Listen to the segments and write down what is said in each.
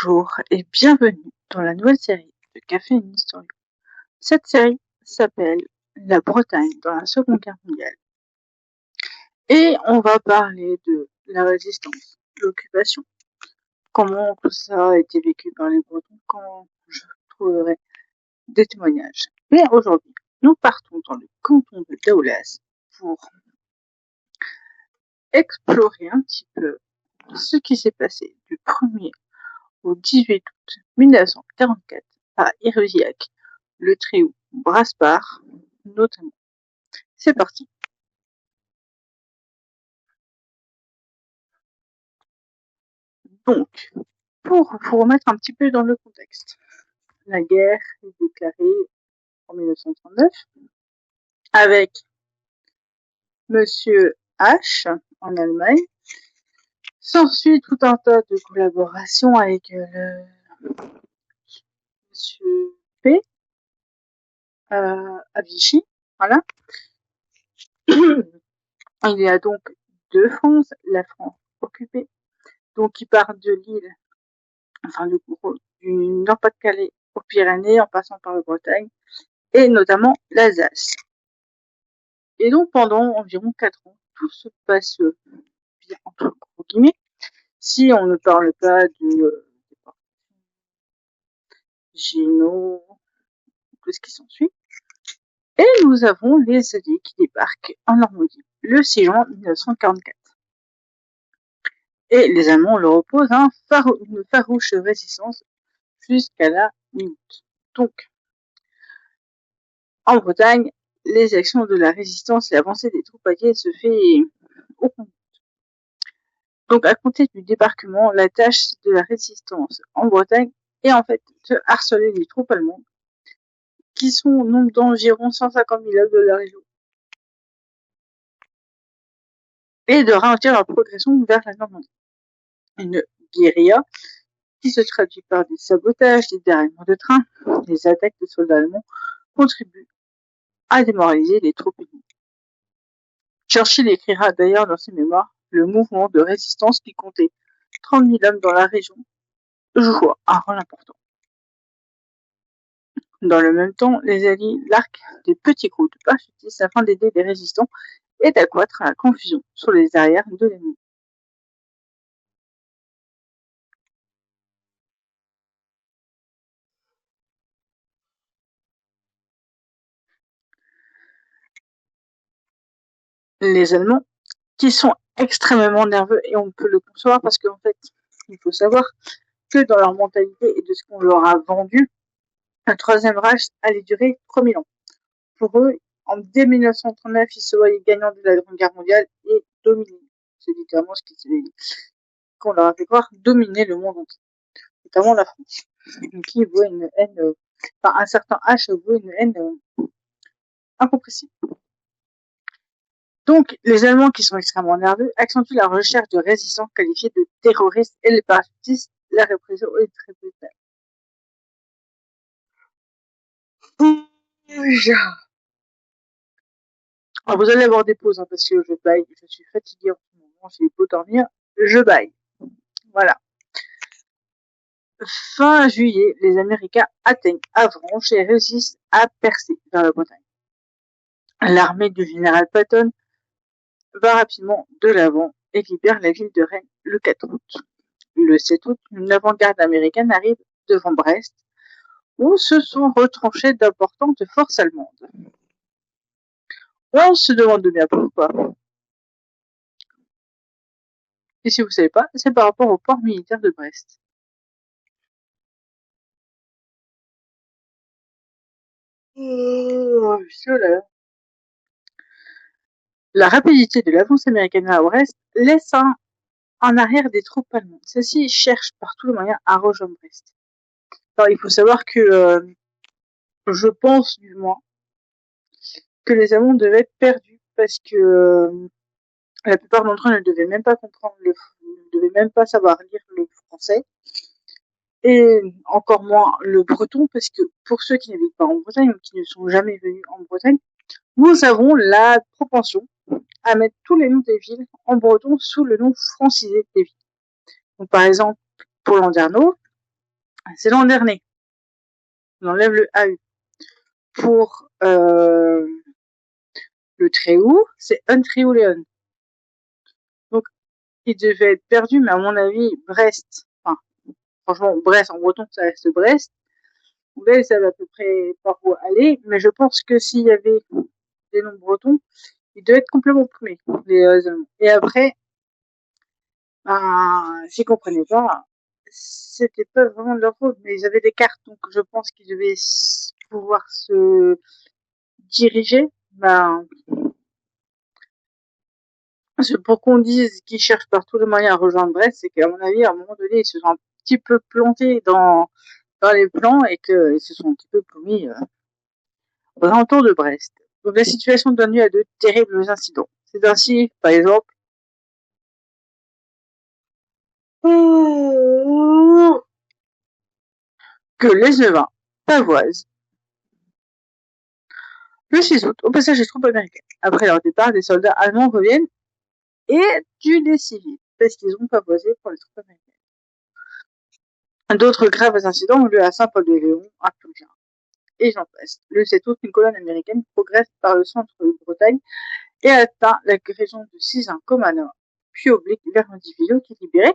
Bonjour et bienvenue dans la nouvelle série de Café Historique. Cette série s'appelle La Bretagne dans la Seconde Guerre mondiale. Et on va parler de la résistance, l'occupation, comment tout ça a été vécu par les Bretons, quand je trouverai des témoignages. Mais aujourd'hui, nous partons dans le canton de Daoulas pour explorer un petit peu ce qui s'est passé du 1er au 18 août 1944 à Irusiac, le trio Brasparts notamment. C'est parti. Donc, pour vous remettre un petit peu dans le contexte, la guerre est déclarée en 1939 avec Monsieur H en Allemagne. S'ensuit tout un tas de collaborations avec Monsieur P à Vichy. Voilà. Il y a donc deux France, la France occupée, donc qui part de l'île, enfin du Nord-Pas-de-Calais aux Pyrénées en passant par la Bretagne, et notamment l'Alsace. Et donc pendant environ 4 ans, tout se passe bien, entre gros guillemets, si on ne parle pas de Géno, tout ce qui s'ensuit. Et nous avons les Alliés qui débarquent en Normandie le 6 juin 1944. Et les Allemands leur opposent une farouche résistance jusqu'à la mi-août. Donc, en Bretagne, les actions de la résistance et l'avancée des troupes alliées se fait au compte. Donc, à compter du débarquement, la tâche de la résistance en Bretagne est en fait de harceler les troupes allemandes, qui sont au nombre d'environ 150 000 hommes de la région, et de ralentir leur progression vers la Normandie. Une guérilla qui se traduit par des sabotages, des déraillements de trains, des attaques de soldats allemands, contribue à démoraliser les troupes ennemies. Churchill écrira d'ailleurs dans ses mémoires: le mouvement de résistance, qui comptait 30 000 hommes dans la région, joua un rôle important. Dans le même temps, les Alliés larguent des petits groupes de parachutistes afin d'aider les résistants et d'accroître la confusion sur les arrières de l'ennemi. Les Allemands, qui sont extrêmement nerveux, et on peut le concevoir parce qu'en fait, il faut savoir que dans leur mentalité et de ce qu'on leur a vendu, un troisième Reich allait durer 3000 ans. Pour eux, dès 1939, ils se voyaient gagnants de la Seconde Guerre mondiale et dominés. C'est littéralement ce qu'on leur a fait croire, dominer le monde entier, notamment la France, qui voit une haine, un certain H voit une haine incompressible. Donc, les Allemands, qui sont extrêmement nerveux, accentuent la recherche de résistants qualifiés de terroristes, et les parachutistes la répression est très brutale. Alors, vous allez avoir des pauses, parce que je baille, je suis fatiguée en ce moment, j'ai beau dormir, je baille. Voilà. Fin juillet, les Américains atteignent Avranches et réussissent à percer vers la Bretagne. L'armée du général Patton va rapidement de l'avant et libère la ville de Rennes le 4 août. Le 7 août, une avant-garde américaine arrive devant Brest, où se sont retranchées d'importantes forces allemandes. On se demande bien pourquoi. Et si vous ne savez pas, c'est par rapport au port militaire de Brest. La rapidité de l'avance américaine à Brest laisse en arrière des troupes allemandes. Celles-ci cherchent par tous les moyens à rejoindre Brest. Alors, il faut savoir que, je pense du moins, que les Allemands devaient être perdus, parce que la plupart d'entre eux ne devaient même pas comprendre ne devaient même pas savoir lire le français, et encore moins le breton, parce que pour ceux qui n'habitent pas en Bretagne ou qui ne sont jamais venus en Bretagne, nous avons la propension à mettre tous les noms des villes en breton sous le nom francisé des villes. Donc, par exemple, pour Landerneau, C'est l'an dernier. On enlève le AU. Pour le Tréhou, c'est un Tréhouléon. Donc, il devait être perdu, mais à mon avis, Brest, enfin, franchement, Brest, en breton, ça reste Brest. Là, ils savent à peu près par où aller, mais je pense que s'il y avait des noms bretons, ils devaient être complètement paumés, les Allemands. Et après, j'y comprenais pas. C'était pas vraiment de leur faute, mais ils avaient des cartes, donc je pense qu'ils devaient pouvoir se diriger. Pour qu'on dise qu'ils cherchent par tous les moyens à rejoindre Brest, c'est qu'à mon avis, à un moment donné, ils se sont un petit peu plantés dans les plans et qu'ils se sont un petit peu paumés aux alentours de Brest. Donc la situation donne lieu à de terribles incidents. C'est ainsi, par exemple, que les Nevins pavoisent le 6 août au passage des troupes américaines. Après leur départ, des soldats allemands reviennent et tuent des civils parce qu'ils ont pavoisé pour les troupes américaines. D'autres graves incidents ont lieu à Saint-Paul-de-Léon, à Toulon, et j'en passe. Le 7 août, une colonne américaine progresse par le centre de Bretagne et atteint la région de Cizun-Comana, puis oblique vers Modivillo qui est libéré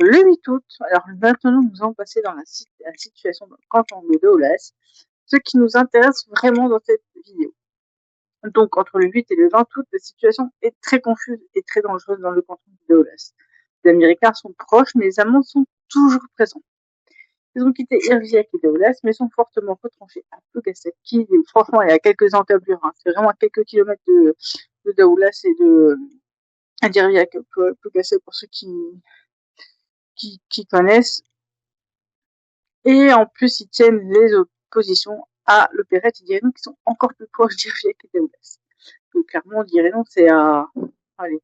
le 8 août. Alors maintenant, nous allons passer dans la situation dans le canton de Daoulas, ce qui nous intéresse vraiment dans cette vidéo. Donc, entre le 8 et le 20 août, la situation est très confuse et très dangereuse dans le canton de Daoulas. Les Américains sont proches, mais les Allemands sont toujours présents. Ils ont quitté Irviac et Daoulas, mais sont fortement retranchés à Plougastel, qui, franchement, est à quelques encablures. C'est vraiment à quelques kilomètres de Daoulas et d'Irviac. Plougastel, pour ceux qui connaissent. Et en plus, ils tiennent les oppositions à l'opérette d'Irénon, qui sont encore plus proches d'Irviac et Daoulas. Donc, clairement, d'Irénon, c'est à, allez,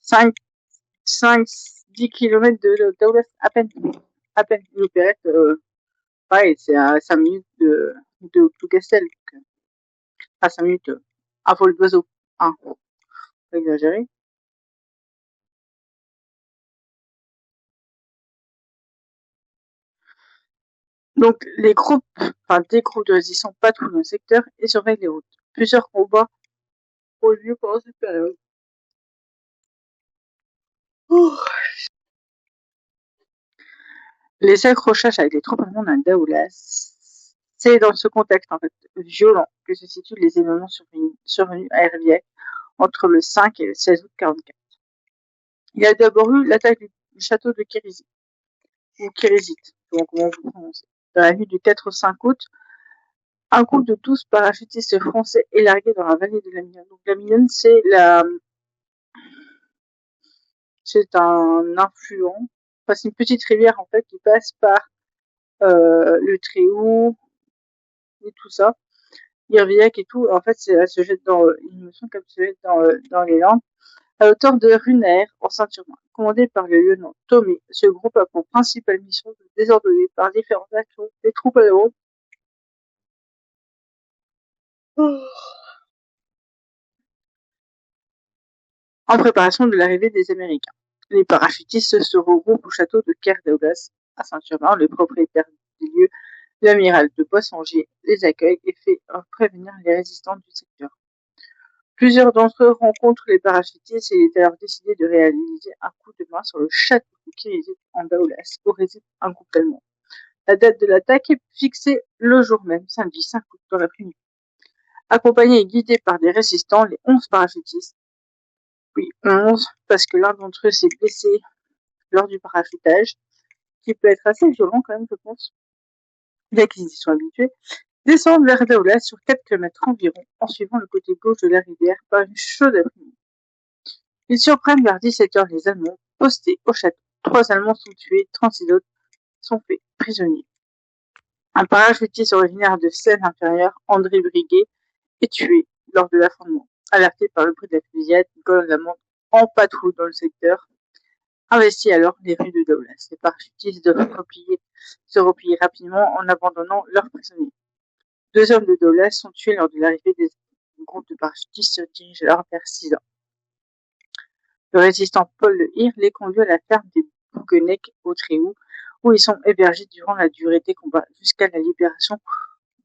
5, 10 kilomètres de Daoulas, à peine. À peine. L'opérette, pareil, c'est à 5 minutes de Plougastel. À 5 minutes à vol d'oiseau. Ah, pas exagéré. Donc, des groupes de résistants patrouillent dans le secteur et surveillent les routes. Plusieurs combats ont lieu pendant cette période. Les accrochages avec les troupes allemandes à Daoulas, c'est dans ce contexte en fait violent que se situent les événements survenus à Herviers entre le 5 et le 16 août 1944. Il y a d'abord eu l'attaque du château de Kérizit, ou Kérizit, comment vous prononcez. Dans la nuit du 4 au 5 août, un groupe de 12 parachutistes français est largué dans la vallée de la Mignonne. Donc la Mignonne, c'est un affluent, enfin, c'est une petite rivière en fait qui passe par le Tréhou et tout ça, Irviac et tout. En fait, elle se jette il me semble qu'elle se jette dans les Landes, à hauteur de Runer, en Saint-Urbain. Commandé par le lieutenant Thomé, ce groupe a pour principale mission de désordonner par différentes actions des troupes allemandes en préparation de l'arrivée des Américains. Les parachutistes se regroupent au château de Kerdaoulas, à Saint-Urbain. Le propriétaire du lieu, l'amiral de Boissangier, les accueille et fait prévenir les résistants du secteur. Plusieurs d'entre eux rencontrent les parachutistes et il est alors décidé de réaliser un coup de main sur le château de Kérizit en Daoulas, où réside un groupe allemand. La date de l'attaque est fixée le jour même, samedi 5 août, dans l'après-midi. Accompagnés et guidés par des résistants, les 11 parachutistes, oui 11, parce que l'un d'entre eux s'est blessé lors du parachutage, qui peut être assez violent quand même, je pense, bien qu'ils y sont habitués, descendent vers Daoulas sur 4 km environ, en suivant le côté gauche de la rivière par une chaude après-midi. Ils surprennent vers 17h les Allemands postés au château. 3 Allemands sont tués, 36 autres sont faits prisonniers. Un parachutiste originaire de Seine-Inférieure, André Briguet, est tué lors de l'affrontement. Alerté par le bruit de la fusillade, une colonne allemande en patrouille dans le secteur investit alors les rues de Daoulas. Les parachutistes doivent se replier rapidement en abandonnant leurs prisonniers. 2 hommes de Daoulas sont tués lors de l'arrivée des groupes de parachutistes se dirigent alors vers Cizun. Le résistant Paul Le Hir les conduit à la ferme des Bouguenec au Tréhou, où ils sont hébergés durant la durée des combats jusqu'à la libération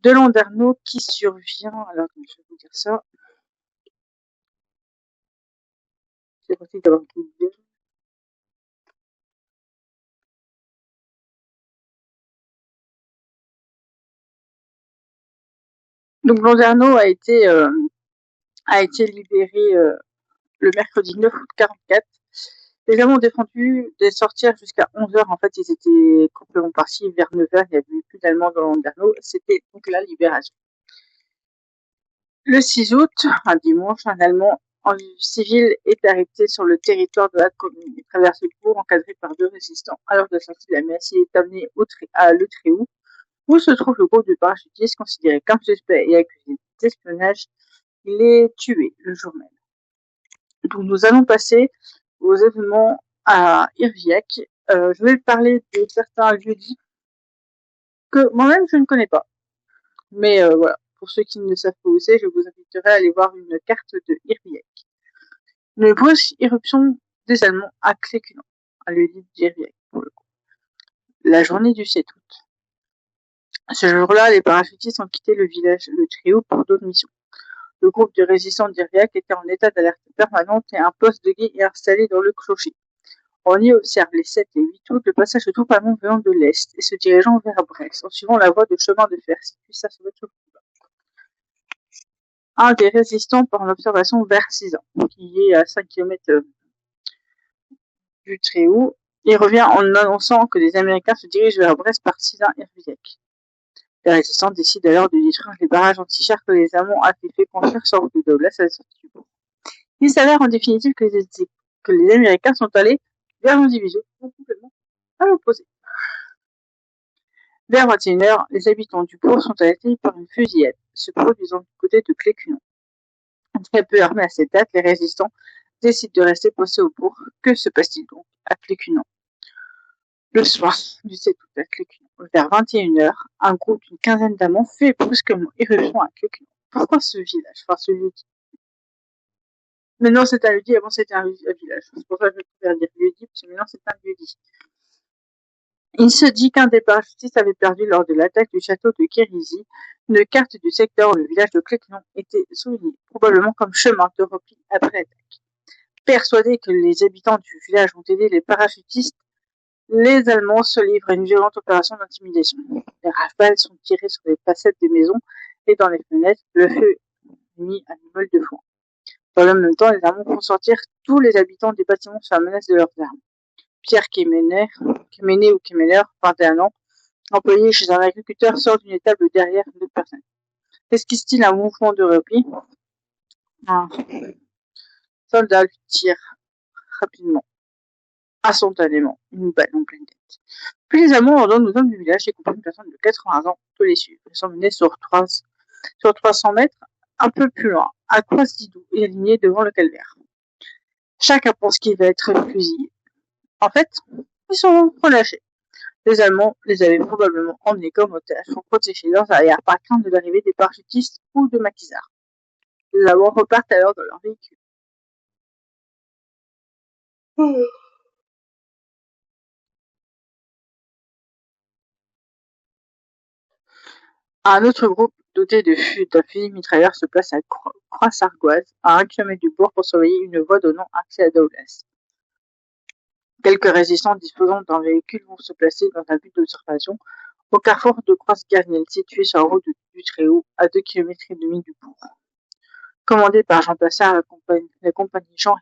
de Landerneau qui survient. Alors, je vais vous dire ça. C'est possible d'avoir une idée. Donc Landerneau a été libéré le mercredi 9 août 44. Les Allemands ont défendu de sortir jusqu'à 11h. En fait, ils étaient complètement partis vers 9h. Il n'y avait plus d'Allemands dans Landerneau. C'était donc la libération. Le 6 août, un dimanche, un Allemand en civil est arrêté sur le territoire de la commune. Il traverse le cours encadré par 2 résistants. Alors de sortie de la messe, il est amené à Le Tréhou, où se trouve le groupe de parachutistes considéré comme suspect et accusé d'espionnage. Il est tué le jour même. Donc nous allons passer aux événements à Irviac. Je vais parler de certains lieux-dits que moi-même je ne connais pas. Mais voilà, pour ceux qui ne savent pas où c'est, je vous inviterai à aller voir une carte de Irviac. Une brusque irruption des Allemands à Clécunan, un lieu-dit d'Irviac pour le coup. La journée du 7 août. Ce jour-là, les parachutistes ont quitté le village Le Tréhou pour d'autres missions. Le groupe de résistants d'Irviac était en état d'alerte permanente et un poste de guet est installé dans le clocher. On y observe les 7 et 8 août le passage de troupes allemandes venant de l'Est et se dirigeant vers Brest en suivant la voie de chemin de fer située ça sur le un des résistants part en observation vers Sizan, qui est à 5 km du Tréhou. Il revient en annonçant que les Américains se dirigent vers Brest par Sizan-Irviac. Les résistants décident alors de détruire les barrages anti-chars que les Allemands avaient fait construire sur route de Douglas à la sortie du pont. Il s'avère en définitive que les Américains sont allés vers Landivisiau, complètement à l'opposé. Vers 21h, les habitants du bourg sont alertés par une fusillade se produisant du côté de Clécunon. Très peu armés à cette date, les résistants décident de rester postés au bourg. Que se passe-t-il donc à Clécunon? Le soir du 7 août à Clécunon, vers 21h, un groupe d'une quinzaine d'amants fait brusquement irruption à Clécunon. Pourquoi ce village? Enfin, ce lieu-dit. Maintenant, c'est un lieu-dit, avant c'était un village. C'est pour ça que je préfère dire lieu-dit, parce que maintenant c'est un lieu-dit. Il se dit qu'un des parachutistes avait perdu lors de l'attaque du château de Kérisy. Une carte du secteur où le village de Clécunon était soulignée, probablement comme chemin de repli après l'attaque. Persuadés que les habitants du village ont aidé les parachutistes, les Allemands se livrent à une violente opération d'intimidation. Les rafales sont tirées sur les façades des maisons et dans les fenêtres, le feu est mis à une meule de foin. Dans le même temps, les Allemands font sortir tous les habitants des bâtiments sur la menace de leurs armes. Pierre Kemener, ou Kemener, 21 ans, employé chez un agriculteur, sort d'une étable derrière une autre personne. Esquisse-t-il un mouvement de repli? Un soldat lui tire rapidement, instantanément, une balle en pleine tête. Puis les Allemands ordonnent aux hommes du village, y compris une personne de 80 ans, de les suivre. Ils sont menés sur 300 mètres, un peu plus loin, à Croix-Didou et alignés devant le calvaire. Chacun pense qu'il va être fusillé. En fait, ils sont relâchés. Les Allemands les avaient probablement emmenés comme otages pour protéger leurs arrières par crainte de l'arrivée des parachutistes ou de maquisards. Les Allemands repartent alors dans leur véhicule. Un autre groupe doté d'un fusil mitrailleur se place à Croix-Sargoise, à 1 km du bourg, pour surveiller une voie donnant accès à Douglas. Quelques résistants disposant d'un véhicule vont se placer dans un but d'observation au carrefour de Croix-Garniel, situé sur la route du Tréhou, à 2,5 km du bourg. Commandé par Jean Passard, la compagnie Jean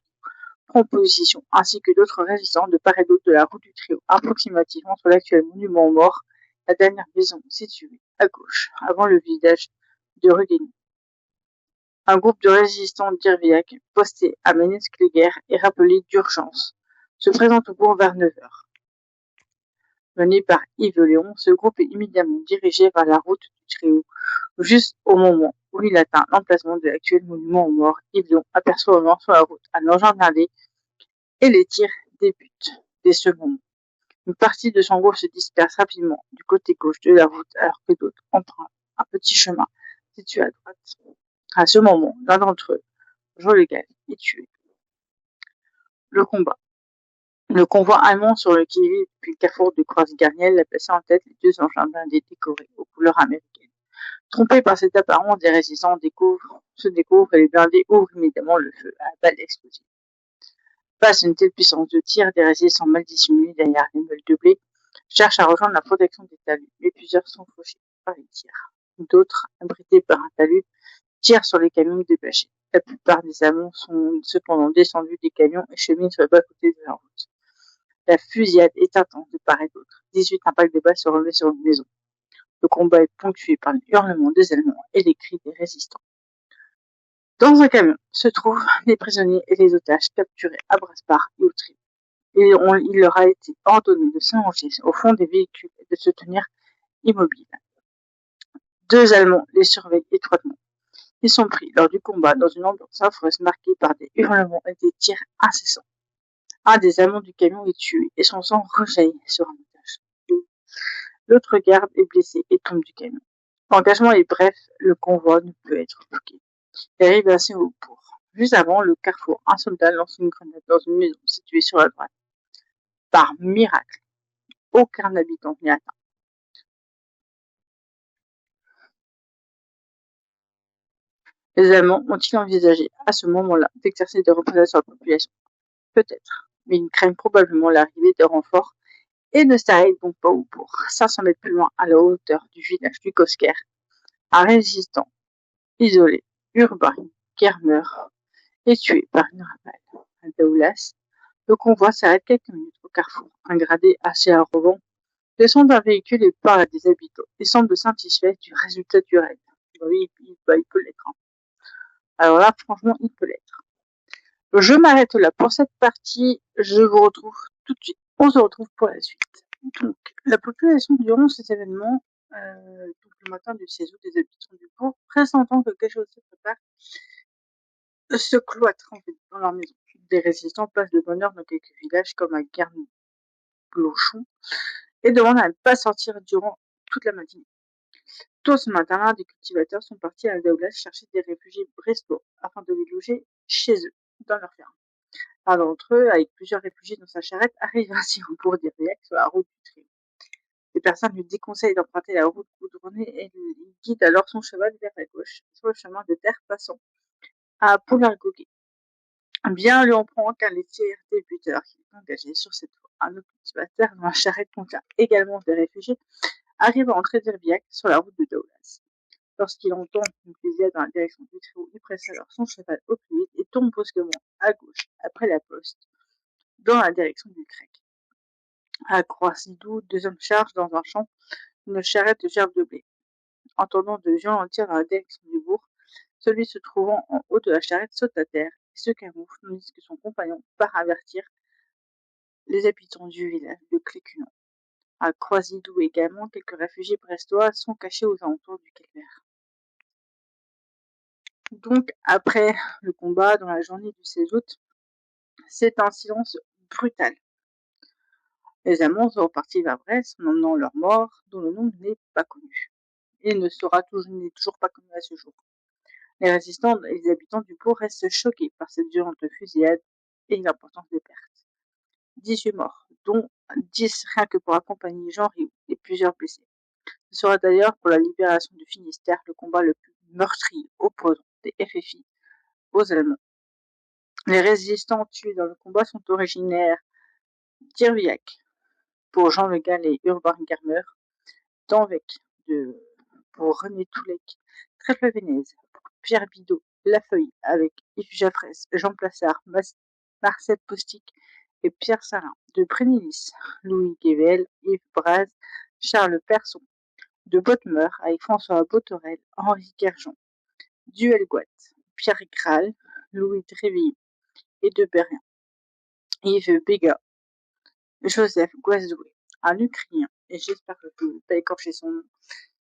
prend position, ainsi que d'autres résistants de part et d'autre de la route du Tréhou, approximativement entre l'actuel monument aux morts, la dernière maison située à gauche, avant le village de Rudény. Un groupe de résistants d'Irviac, posté à Ménez-Cléguer, est rappelé d'urgence, se présente au bourg vers 9h. Mené par Yves Léon, ce groupe est immédiatement dirigé vers la route du Tréhou. Juste au moment où il atteint l'emplacement de l'actuel monument aux morts, Yves Léon aperçoit au nord sur la route un engin blindé et les tirs débutent dès ce moment. Une partie de son groupe se disperse rapidement du côté gauche de la route alors que d'autres empruntent un petit chemin situé à droite. À ce moment, l'un d'entre eux, Jean Le Gall, est tué. Le combat. Le convoi allemand sur le qui-vive depuis le carrefour de Croix-Garniel l'a placé en tête les 2 engins blindés décorés aux couleurs américaines. Trompés par cette apparence, des résistants se découvrent et les blindés ouvrent immédiatement le feu à balles explosives. Face à une telle puissance de tir, des résistants mal dissimulés derrière les meules de blé cherchent à rejoindre la protection des talus, mais plusieurs sont fauchés par les tirs. D'autres, abrités par un talus, tirent sur les camions dépêchés. La plupart des Allemands sont cependant descendus des camions et cheminent sur le bas-côté de la route. La fusillade est intense de part et d'autre. 18 impacts de balles se relevaient sur une maison. Le combat est ponctué par les hurlements des Allemands et les cris des résistants. Dans un camion se trouvent les prisonniers et les otages capturés à Brasparts et au Trip. Il leur a été ordonné de s'allonger au fond des véhicules et de se tenir immobiles. 2 Allemands les surveillent étroitement. Ils sont pris lors du combat dans une ambiance affreuse marquée par des hurlements et des tirs incessants. Un des Allemands du camion est tué et son sang rejaillit sur un otage. L'autre garde est blessé et tombe du camion. L'engagement est bref, le convoi ne peut être bloqué. Il arrive ainsi au bourg. Juste avant le carrefour, un soldat lance une grenade dans une maison située sur la droite. Par miracle, aucun habitant n'est atteint. Les Allemands ont-ils envisagé à ce moment-là d'exercer des représailles sur la population? Peut-être, mais ils craignent probablement l'arrivée de renforts et ne s'arrêtent donc pas au bourg. 500 mètres plus loin, à la hauteur du village du Kosker, un résistant isolé, urbain, Germer, est tué par une rafale. À Daoulas, le convoi s'arrête quelques minutes au carrefour. Un gradé assez arrogant descend d'un véhicule et parle à des habitants. Il semble satisfait du résultat du raid. Oui, il peut l'être. Alors là, franchement, il peut l'être. Je m'arrête là pour cette partie. Je vous retrouve tout de suite. On se retrouve pour la suite. Donc, la population durant ces événements, donc le matin du 16 août, des habitants du bourg, pressentant que quelque chose se prépare, se cloîtrent en fait dans leur maison. Des résistants passent de bonne heure dans quelques villages comme à Garn-Blochon et demandent à ne pas sortir durant toute la matinée. Tôt ce matin-là, des cultivateurs sont partis à Daoulas chercher des réfugiés brestois afin de les loger chez eux, dans leur ferme. Un d'entre eux, avec plusieurs réfugiés dans sa charrette, arrive ainsi au bourg d'Iriac sur la route du Triomphe. Les personnes lui déconseillent d'emprunter la route goudronnée et il guide alors son cheval vers la gauche, sur le chemin de terre passant à Poulargoguet. Bien lui en prend qu'un laitier des buteurs qui est engagé sur cette voie. Un autre cultivateur dont la charrette contient également des réfugiés arrive à entrer d'Irbiac sur la route de Daoulas. Lorsqu'il entend une fusillade dans la direction du Triomphe, il presse alors son cheval au plus vite et tombe brusquement à gauche, après la poste, dans la direction du Crec. À Croix-Sidou, 2 hommes chargent dans un champ une charrette de gerbes de blé. Entendant de violents tirs dans la direction du bourg, celui se trouvant en haut de la charrette saute à terre et se camoufle, tandis que son compagnon part avertir les habitants du village de Clécunon. À Croix-Sidou également, quelques réfugiés brestois sont cachés aux alentours du calvaire. Donc, après le combat, dans la journée du 16 août, c'est un silence brutal. Les Allemands sont repartis vers Brest en emmenant leurs morts, dont le nom n'est pas connu. Il n'est toujours pas connu à ce jour. Les résistants et les habitants du bourg restent choqués par cette violente fusillade et l'importance des pertes. 18 morts, dont 10 rien que pour accompagner Jean Rioux et plusieurs blessés. Ce sera d'ailleurs pour la libération du Finistère le combat le plus meurtrier opposant des FFI aux Allemands. Les résistants tués dans le combat sont originaires d'Irviac pour Jean Le Gall et Urbain Germer, d'Anvec pour René Toulec, Trèfle-Vénèze pour Pierre Bidot, Lafeuille avec Yves Jaffresse, Jean Plassard, Marcel Postic et Pierre Salin, de Brénilis, Louis Guével, Yves Braz, Charles Persson, de Bottmeur avec François Botorel, Henri Gerjon, Duelgoat, Pierre Graal, Louis Dréville et de Berrien, Yves Bégat, Joseph Guazdoué, un Ukrainien, et j'espère que je ne vais pas écorcher son nom,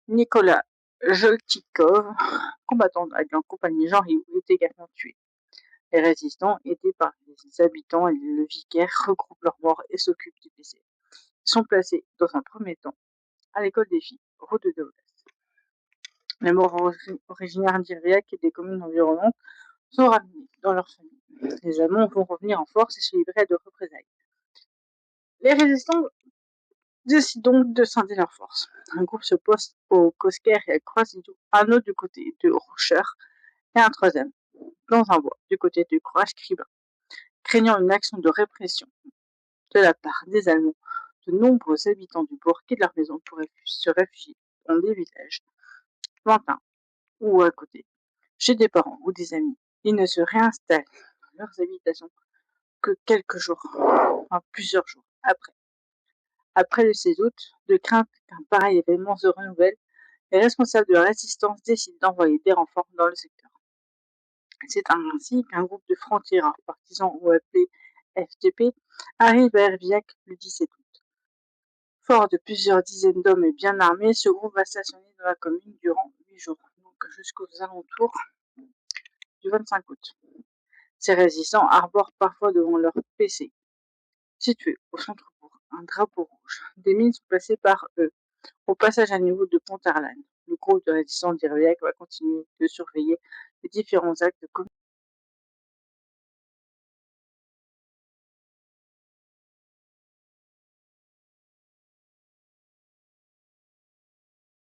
Nicolas Joltikov, combattant avec en compagnie Jean Rioux, est également tué. Les résistants, aidés par les habitants et le vicaire, regroupent leurs morts et s'occupent des blessés. Ils sont placés, dans un premier temps, à l'école des filles, route de Daoulas. Les morts originaires d'Iriac et des communes environnantes sont ramenés dans leur famille. Les Allemands vont revenir en force et se livrer de représailles. Les résistants décident donc de scinder leurs forces. Un groupe se pose au Cosquer et à Croix-Idou, un autre du côté de Roucheur et un troisième dans un bois du côté du Croix-Cribin. Craignant une action de répression de la part des Allemands, de nombreux habitants du bourg quittent leur maison pour se réfugier dans des villages lointains ou à côté, chez des parents ou des amis. Ils ne se réinstallent dans leurs habitations que quelques jours, enfin plusieurs jours après. Après le 16 août, de crainte qu'un pareil événement se renouvelle, les responsables de la résistance décident d'envoyer des renforts dans le secteur. C'est ainsi qu'un groupe de francs-tireurs partisans ou appelés FTP arrive à Herviac le 17 août. Fort de plusieurs dizaines d'hommes et bien armés, ce groupe va stationner dans la commune durant 8 jours, donc jusqu'aux alentours du 25 août. Ces résistants arborent parfois devant leur PC, situé au centre-bourg, un drapeau rouge. Des mines sont placées par eux au passage à niveau de Pont-Arlane. Le groupe de résistance d'Herviac va continuer de surveiller les différents actes de communication.